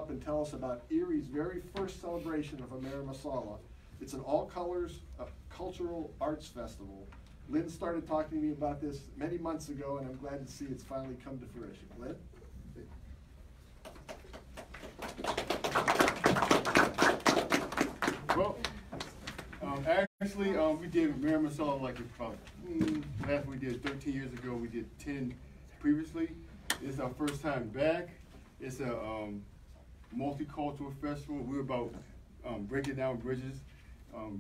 up and tell us about Erie's very first celebration of Erie Mayor. It's an all-colors cultural arts festival. Lynn started talking to me about this many months ago, and I'm glad to see it's finally come to fruition. Lynn? Well, actually, we did Erie Mayor like about, last we did 13 years ago. We did 10 previously. It's our first time back. It's a multicultural festival. We're about breaking down bridges,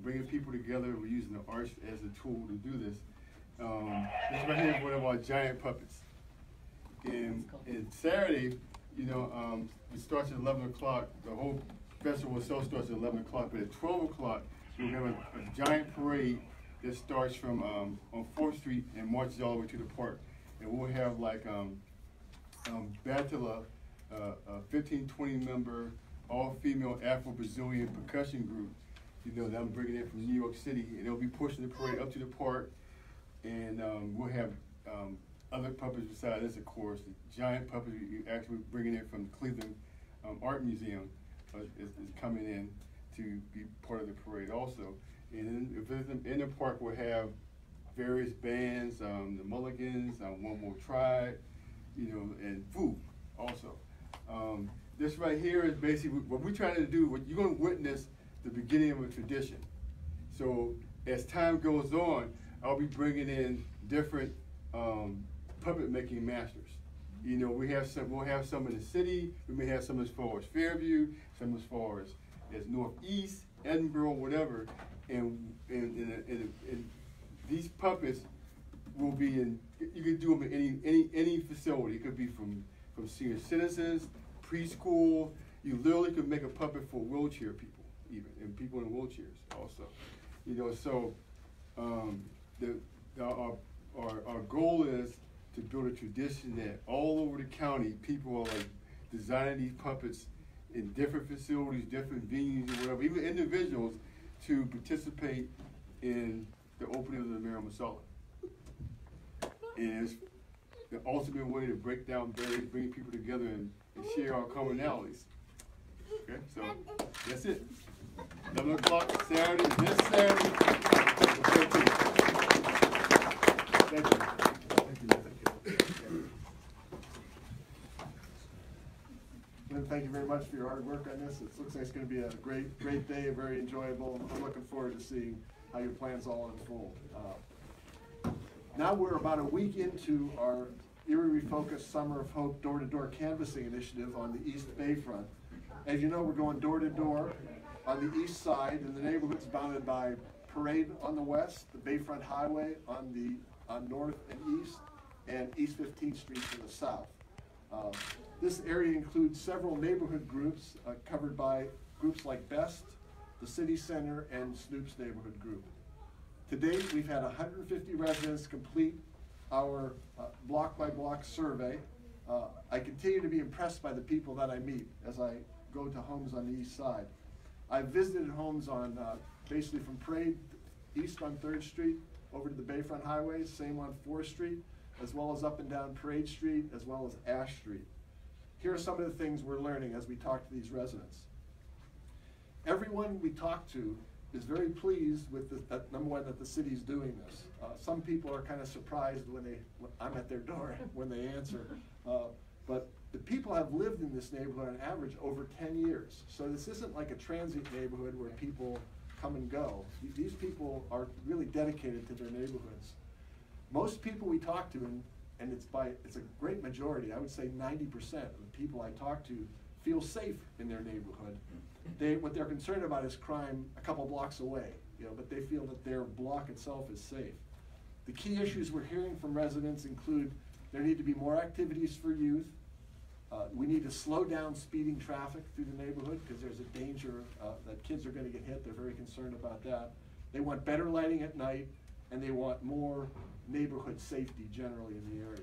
bringing people together. We're using the arts as a tool to do this. This right here is one of our giant puppets. And Saturday, you know, it starts at 11 o'clock. The whole festival itself starts at 11 o'clock, but at 12 o'clock, we have a giant parade that starts from on 4th Street and marches all the way to the park. And we'll have like Batula, a 15, 20 member, all-female Afro-Brazilian percussion group, you know, that I'm bringing in from New York City, and they'll be pushing the parade up to the park, and we'll have other puppets besides this, of course. The giant puppets you actually bringing in from the Cleveland Art Museum is coming in to be part of the parade also. And in the park we'll have various bands, the Mulligans, One More Tribe, you know, and food also. This right here is basically what we're trying to do. What you're going to witness the beginning of a tradition. So as time goes on, I'll be bringing in different puppet making masters. You know, we'll have some in the city. We may have some as far as Fairview, some as far as Northeast, Edinburgh, whatever. And these puppets will be in. You can do them in any facility. It could be from senior citizens, preschool. You literally could make a puppet for wheelchair people, even, and people in wheelchairs also. You know, so our goal is to build a tradition that all over the county, people are like designing these puppets in different facilities, different venues, or whatever, even individuals, to participate in the opening of the Erie Mayor. And it's the ultimate way to break down barriers, bring people together, and share our commonalities. Okay, so that's it. 11 o'clock Saturday, this Saturday, the 13th. Thank you. Thank you. Lynn, thank you very much for your hard work on this. It looks like it's going to be a great day, very enjoyable. I'm looking forward to seeing how your plans all unfold. Now we're about a week into our Erie Refocused Summer of Hope door-to-door canvassing initiative on the East Bayfront. As you know, we're going door-to-door on the east side, and the neighborhood's bounded by Parade on the west, the Bayfront Highway on north and east, and East 15th Street to the south. This area includes several neighborhood groups covered by groups like BEST, the City Center, and Snoop's neighborhood group. To date, we've had 150 residents complete our block-by-block survey. I continue to be impressed by the people that I meet as I go to homes on the east side. I've visited homes on basically from Parade east on 3rd Street over to the Bayfront Highway, same on 4th Street, as well as up and down Parade Street, as well as Ash Street. Here are some of the things we're learning as we talk to these residents. Everyone we talk to is very pleased with number one, that the city's doing this. Some people are kind of surprised when I'm at their door when they answer. But the people have lived in this neighborhood on average over 10 years. So this isn't like a transient neighborhood where people come and go. These people are really dedicated to their neighborhoods. Most people we talk to, and it's a great majority, I would say 90% of the people I talk to feel safe in their neighborhood. What they're concerned about is crime a couple blocks away, but they feel that their block itself is safe. The key issues we're hearing from residents include there need to be more activities for youth. We need to slow down speeding traffic through the neighborhood because there's a danger that kids are going to get hit. They're very concerned about that. They want better lighting at night, and they want more neighborhood safety generally in the area.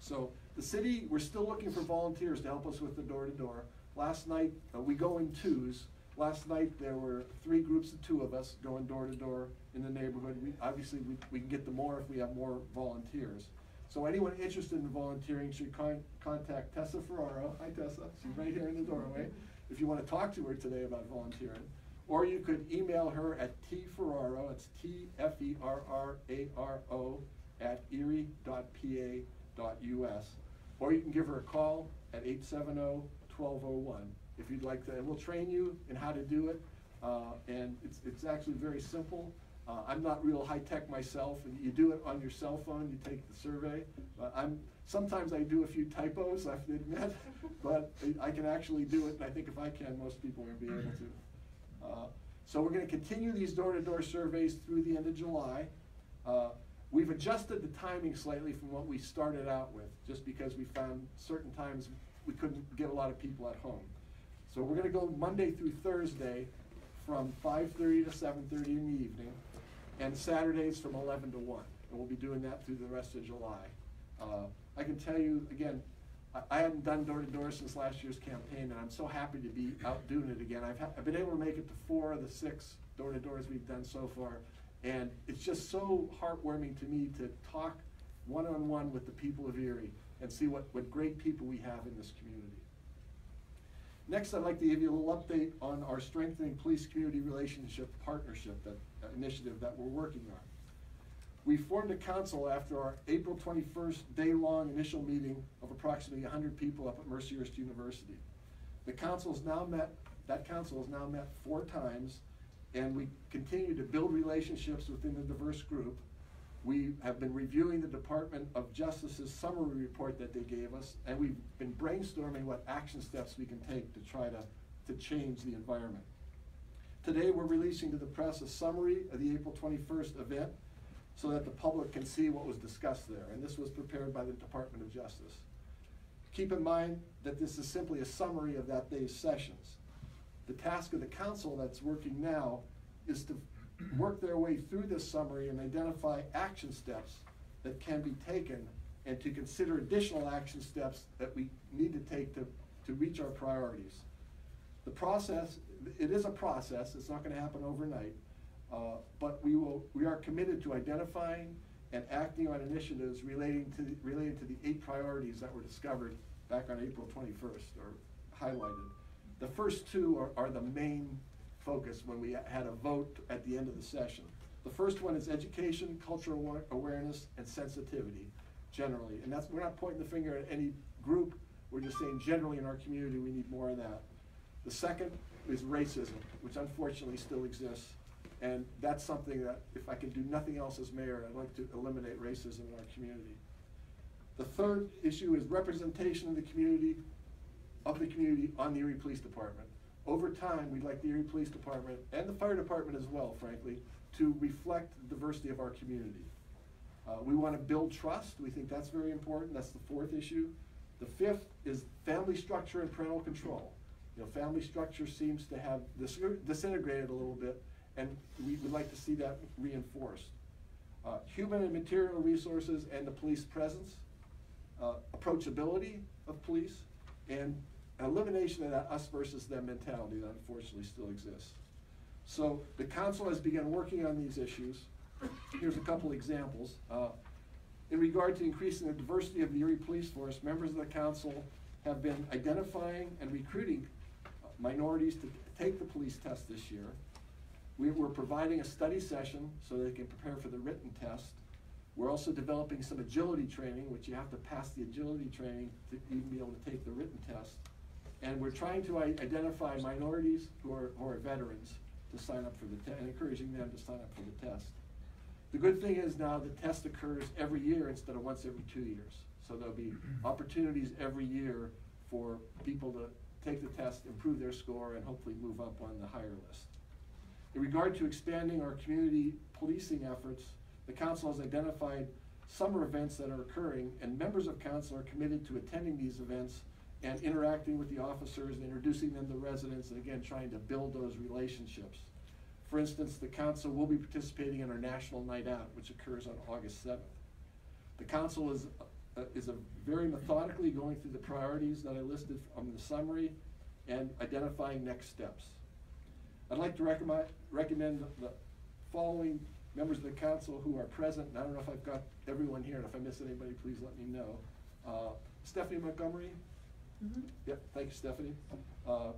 So the city, we're still looking for volunteers to help us with the door-to-door. Last night, we go in twos. Last night there were 3 groups of 2 of us going door-to-door in the neighborhood. Obviously we can get them more if we have more volunteers. So anyone interested in volunteering should contact Tessa Ferraro. Hi Tessa, she's right here in the doorway. If you want to talk to her today about volunteering. Or you could email her at tferraro, it's Tferraro @erie.pa.us. Or you can give her a call at 870-1201 if you'd like to. And we'll train you in how to do it. And it's actually very simple. I'm not real high tech myself, and you do it on your cell phone, you take the survey. Sometimes I do a few typos, I have to admit, but I can actually do it, and I think if I can, most people will be able to. So we're going to continue these door-to-door surveys through the end of July. We've adjusted the timing slightly from what we started out with, just because we found certain times we couldn't get a lot of people at home. So we're going to go Monday through Thursday from 5:30 to 7:30 in the evening, and Saturdays from 11 to 1. And we'll be doing that through the rest of July. I can tell you, again, I hadn't done door-to-door since last year's campaign, and I'm so happy to be out doing it again. I've been able to make it to 4 of the 6 door-to-doors we've done so far, and it's just so heartwarming to me to talk one-on-one with the people of Erie and see what great people we have in this community. Next, I'd like to give you a little update on our Strengthening Police Community Relationship Partnership initiative that we're working on. We formed a council after our April 21st day-long initial meeting of approximately 100 people up at Mercyhurst University. That council has now met 4 times, and we continue to build relationships within the diverse group. We have been reviewing the Department of Justice's summary report that they gave us, and we've been brainstorming what action steps we can take to try to change the environment. Today we're releasing to the press a summary of the April 21st event so that the public can see what was discussed there, and this was prepared by the Department of Justice. Keep in mind that this is simply a summary of that day's sessions. The task of the council that's working now is to work their way through this summary and identify action steps that can be taken, and to consider additional action steps that we need to take to reach our priorities. The process, it is a process, it's not going to happen overnight, but we are committed to identifying and acting on initiatives related to the 8 priorities that were discovered back on April 21st, or highlighted. The first 2 are the main focus when we had a vote at the end of the session. The first one is education, cultural awareness, and sensitivity, generally. And we're not pointing the finger at any group, we're just saying generally in our community we need more of that. The second is racism, which unfortunately still exists. And that's something that, if I can do nothing else as mayor, I'd like to eliminate racism in our community. The third issue is representation of the community on the Erie Police Department. Over time, we'd like the Erie Police Department, and the fire department as well, frankly, to reflect the diversity of our community. We want to build trust. We think that's very important. That's the 4th issue. The 5th is family structure and parental control. Family structure seems to have disintegrated a little bit, and we would like to see that reinforced. Human and material resources and the police presence, approachability of police, and elimination of that us versus them mentality that unfortunately still exists. So the council has begun working on these issues. Here's a couple examples. In regard to increasing the diversity of the Erie Police Force, members of the council have been identifying and recruiting minorities to take the police test this year. We're providing a study session so they can prepare for the written test. We're also developing some agility training, which you have to pass the agility training to even be able to take the written test. And we're trying to identify minorities who are veterans to sign up for the test, and encouraging them to sign up for the test. The good thing is now the test occurs every year instead of once every 2 years. So there'll be opportunities every year for people to take the test, improve their score, and hopefully move up on the higher list. In regard to expanding our community policing efforts, the council has identified summer events that are occurring, and members of council are committed to attending these events and interacting with the officers and introducing them to residents, and again, trying to build those relationships. For instance, the council will be participating in our National Night Out, which occurs on August 7th. The council is very methodically going through the priorities that I listed on the summary and identifying next steps. I'd like to recommend the following members of the council who are present, and I don't know if I've got everyone here, and if I miss anybody, please let me know. Stephanie Montgomery? Yep, thank you, Stephanie.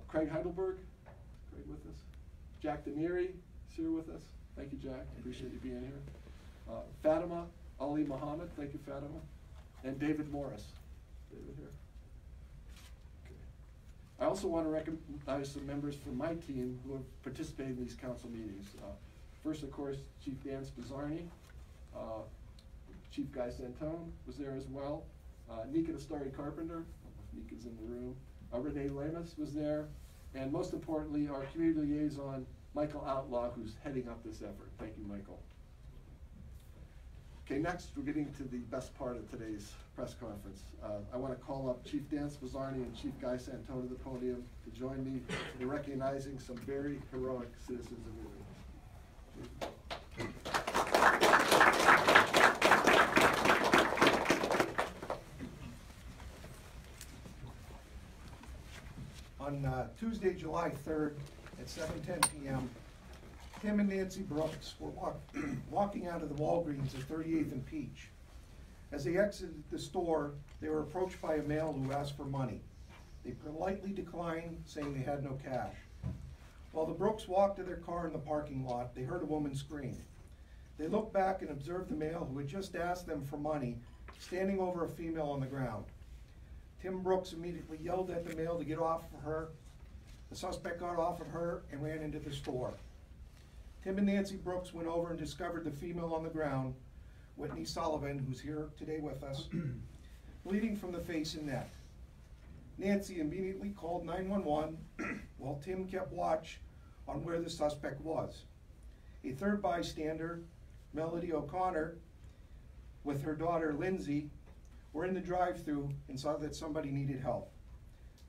Craig Heidelberg? Craig with us? Jack Denieri is here with us. Thank you, Jack. Appreciate you being here. Fatima Ali Muhammad, thank you, Fatima. And David Morris. David here. Okay. I also want to recognize some members from my team who have participated in these council meetings. First, of course, Chief Dan Spizzarni. Chief Guy Santone was there as well. Nika Astari Carpenter. Nika's in the room. Renee Lemus was there. And most importantly, our community liaison, Michael Outlaw, who's heading up this effort. Thank you, Michael. Okay, next we're getting to the best part of today's press conference. I want to call up Chief Dan Spizzarni and Chief Guy Santone to the podium to join me in recognizing some very heroic citizens of Erie. On Tuesday, July 3rd at 7:10 p.m., Tim and Nancy Brooks were walking out of the Walgreens at 38th and Peach. As they exited the store, they were approached by a male who asked for money. They politely declined, saying they had no cash. While the Brooks walked to their car in the parking lot, they heard a woman scream. They looked back and observed the male who had just asked them for money, standing over a female on the ground. Tim Brooks immediately yelled at the male to get off of her. The suspect got off of her and ran into the store. Tim and Nancy Brooks went over and discovered the female on the ground, Whitnie Sullivan, who's here today with us, bleeding from the face and neck. Nancy immediately called 911 while Tim kept watch on where the suspect was. A third bystander, Melody O'Connor, with her daughter Lindsay, were in the drive-thru and saw that somebody needed help.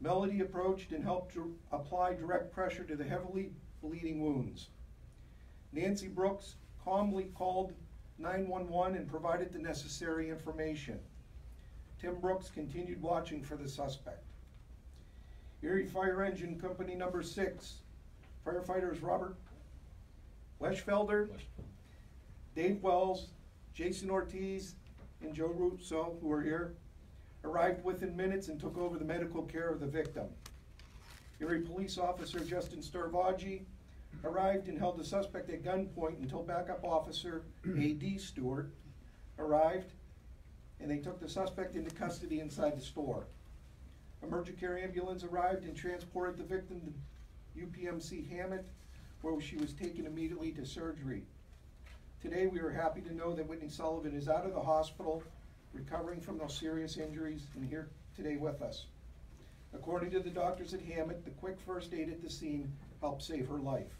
Melody approached and helped to apply direct pressure to the heavily bleeding wounds. Nancy Brooks calmly called 911 and provided the necessary information. Tim Brooks continued watching for the suspect. Erie Fire Engine Company number 6, firefighters Robert Weschfelder, Dave Wells, Jason Ortiz, and Joe Russo, who are here, arrived within minutes and took over the medical care of the victim. Erie Police Officer Justin Starvaggi arrived and held the suspect at gunpoint until backup officer A.D. Stewart arrived, and they took the suspect into custody inside the store. Emergency care ambulance arrived and transported the victim to UPMC Hammett, where she was taken immediately to surgery. Today, we are happy to know that Whitnie Sullivan is out of the hospital, recovering from those serious injuries, and here today with us. According to the doctors at Hammett, the quick first aid at the scene helped save her life.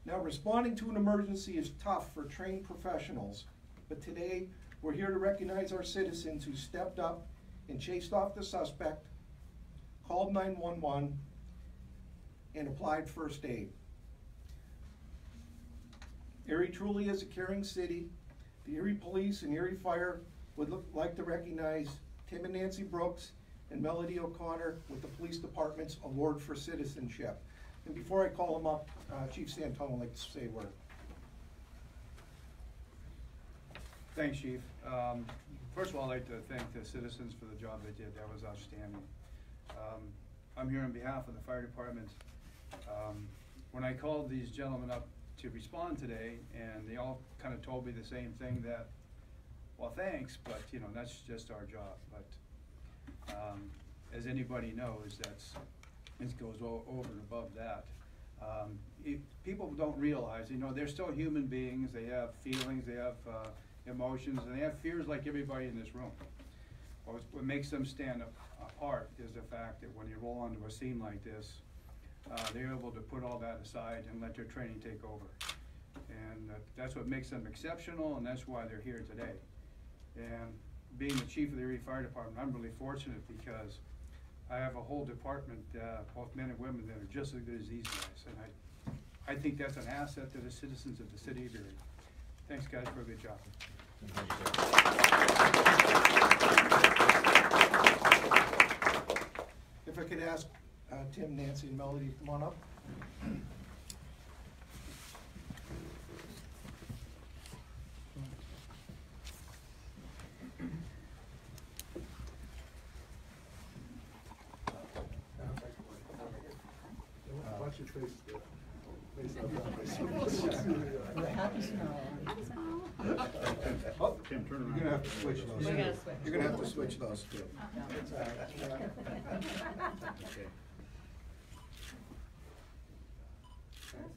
Now, responding to an emergency is tough for trained professionals, but today we're here to recognize our citizens who stepped up and chased off the suspect, called 911, and applied first aid. Erie truly is a caring city. The Erie Police and Erie Fire would like to recognize Tim and Nancy Brooks and Melody O'Connor with the Police Department's Award for Citizenship. And before I call them up, Chief Santone would like to say a word. Thanks, Chief. First of all, I'd like to thank the citizens for the job they did. That was outstanding. I'm here on behalf of the fire department. When I called these gentlemen up to respond today, and they all kind of told me the same thing, that, well, thanks, but you know, that's just our job. But as anybody knows, it goes over and above that. People don't realize, you know, they're still human beings. They have feelings, they have emotions, and they have fears like everybody in this room. What makes them stand apart is the fact that when you roll onto a scene like this, they're able to put all that aside and let their training take over. And that's what makes them exceptional, and that's why they're here today. And being the chief of the Erie Fire Department, I'm really fortunate because I have a whole department, both men and women, that are just as good as these guys. And I think that's an asset to the citizens of the city of Erie. Thanks, guys, for a good job. If I could ask Tim, Nancy, and Melody to come on up. wash your face. With a happy smile. Oh, Tim, turn around. You're gonna have to switch those. We're gonna switch. You're gonna have to switch those two. That's all right. There's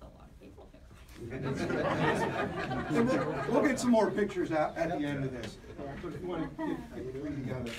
a lot of people here. And we'll get some more pictures at the end of this. But if you want to get three together.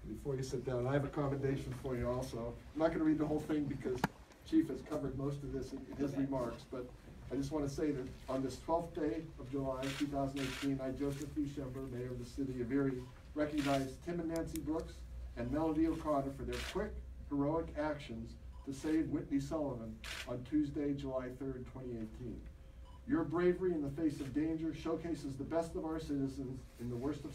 Before you sit down, I have a commendation for you also. I'm not gonna read the whole thing because Chief has covered most of this in his remarks, but I just wanna say that on this 12th day of July, 2018, I, Joseph B. Schember, Mayor of the City of Erie, recognize Tim and Nancy Brooks and Melody O'Connor for their quick, heroic actions to save Whitnie Sullivan on Tuesday, July 3rd, 2018. Your bravery in the face of danger showcases the best of our citizens in the worst of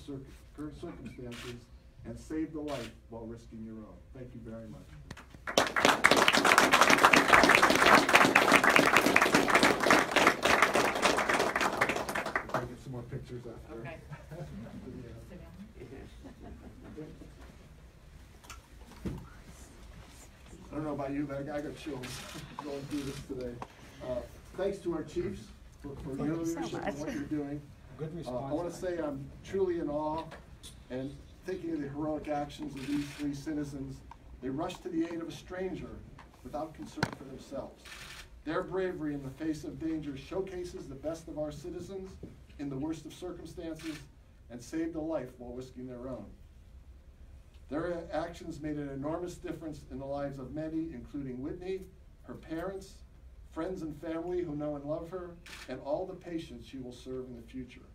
circumstances and saved a life while risking your own. Thank you very much. I'll get some more pictures after. Okay. I don't know about you, but I got chills going through this today. Thanks to our chiefs for your leadership and what you're doing. Good response. I want to say I'm truly in awe and thinking of the heroic actions of these three citizens. They rushed to the aid of a stranger without concern for themselves. Their bravery in the face of danger showcases the best of our citizens in the worst of circumstances and saved a life while risking their own. Their actions made an enormous difference in the lives of many, including Whitnie, her parents, friends and family who know and love her, and all the patients she will serve in the future.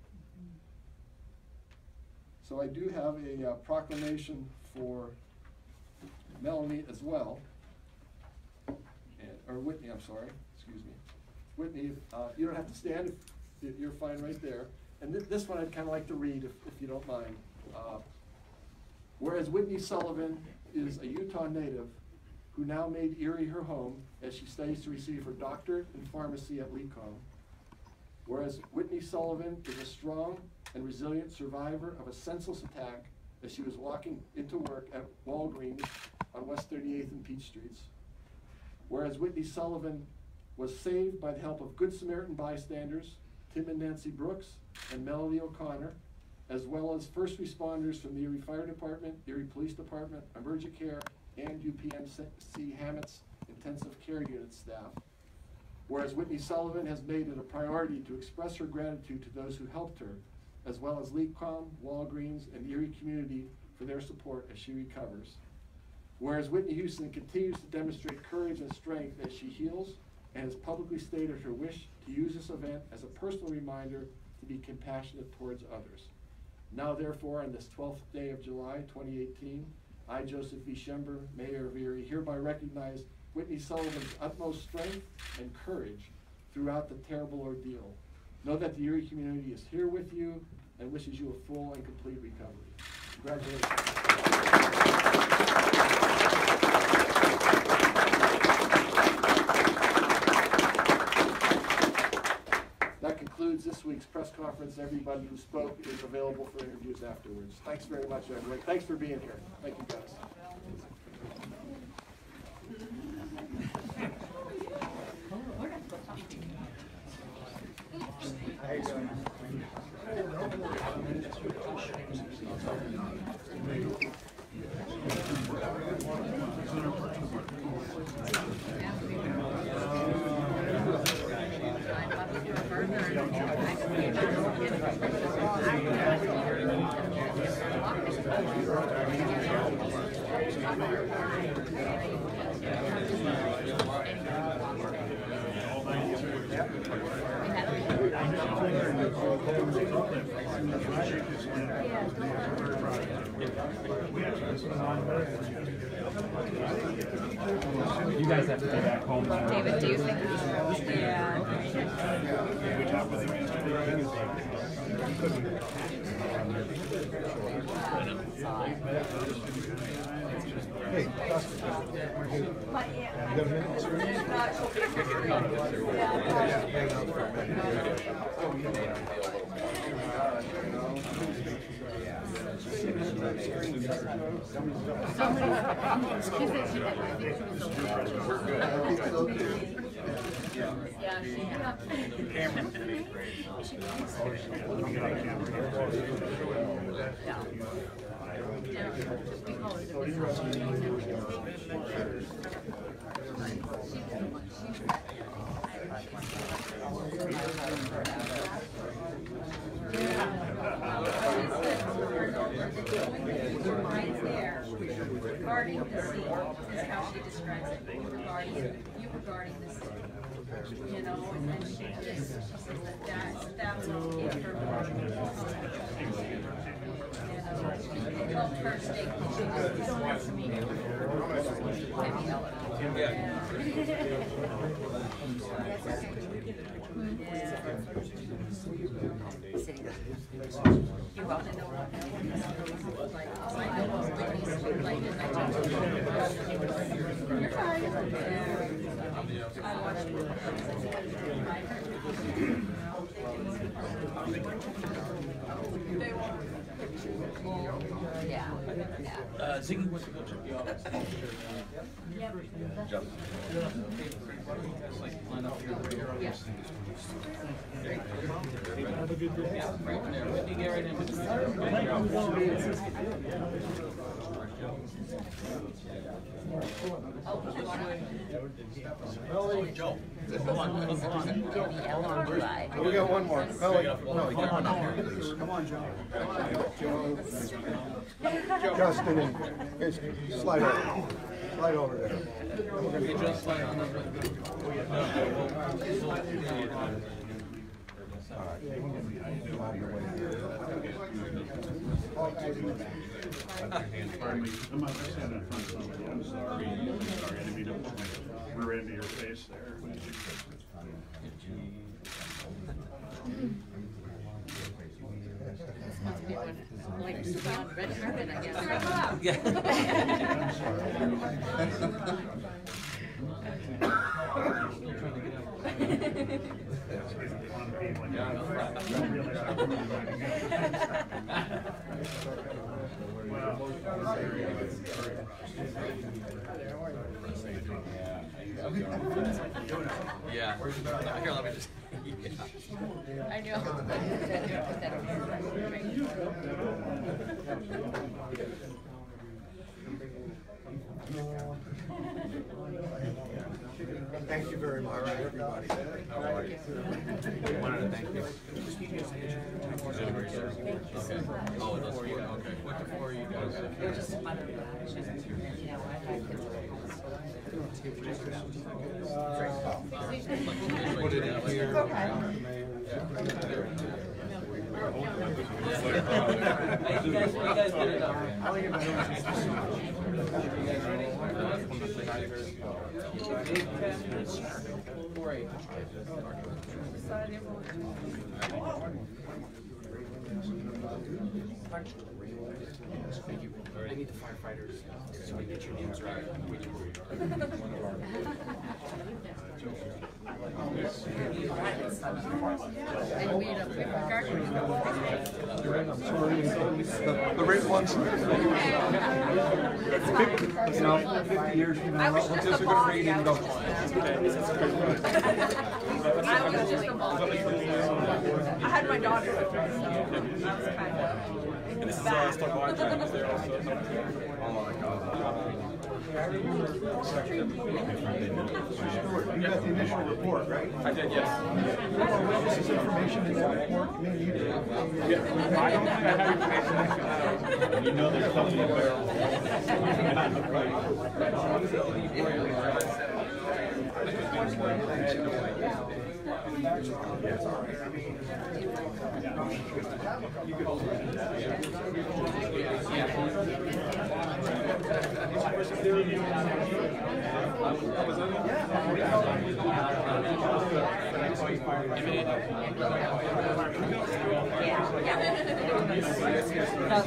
So I do have a proclamation for Melanie as well, or Whitnie, I'm sorry, excuse me. Whitnie, you don't have to stand, if you're fine right there. And this one I'd kind of like to read, if you don't mind. Whereas Whitnie Sullivan is a Utah native who now made Erie her home as she studies to receive her doctorate in pharmacy at LECOM. Whereas Whitnie Sullivan is a strong and resilient survivor of a senseless attack as she was walking into work at Walgreens on West 38th and Peach Streets. Whereas Whitnie Sullivan was saved by the help of Good Samaritan bystanders, Tim and Nancy Brooks and Melody O'Connor, as well as first responders from the Erie Fire Department, Erie Police Department, Emergent Care, and UPMC Hammett's Intensive Care Unit staff. Whereas Whitnie Sullivan has made it a priority to express her gratitude to those who helped her, as well as LECOM, Walgreens, and the Erie community for their support as she recovers. Whereas Whitnie Houston continues to demonstrate courage and strength as she heals and has publicly stated her wish to use this event as a personal reminder to be compassionate towards others. Now therefore, on this 12th day of July 2018, I, Joseph V. Schember, Mayor of Erie, hereby recognize Whitnie Sullivan's utmost strength and courage throughout the terrible ordeal. Know that the Erie community is here with you and wishes you a full and complete recovery. Congratulations. That concludes this week's press conference. Everybody who spoke is available for interviews afterwards. Thanks very much, everyone. Thanks for being here. Thank you, guys. You guys have to be back home now. David, do you think? Yeah. Hey, Dustin. You got a minute, sir? Hang out for a minute. Regarding the scene is how she describes it. You regarding the scene. You know, and then she says that's okay for her. It helped her state that she doesn't want to meet you want to know what like I know Whitnie's like and I told you you're fine. I watched Ziggy wants to go check the office. Jump. Line up here. Yes. Have a good day. Yeah, right there. Whitney, get right in. Joe. Come on. We got one more. Come on, Joe. Justin and slide over. Slide over there. We're going to get just slide on over. I'm standing in front of somebody. I'm sorry. I didn't mean to put my rear end to your face there. Must be one like Sudan red carpet, I guess. Yeah. Here, let me just. I know. Thank you very much, everybody. I wanted to thank you. Oh, those four. Okay. What the four are you guys? They're just mother, you know, I had kids. Put it in here. Hey, you guys did it up. You guys ready? 4-8. Thank you. I need the firefighters so we get your names right. And we had a quick garden. The red ones. You know, 50 years from now, we'll just a good reading and go. I was just a volunteer. I had my daughter with me, so I was kind of. And this is stuck on time there also. Oh my God. You got the initial report, right? I did, yes. This is information in that report. Me and you did. Yeah. I don't think I have information. You know there's something available. Yeah.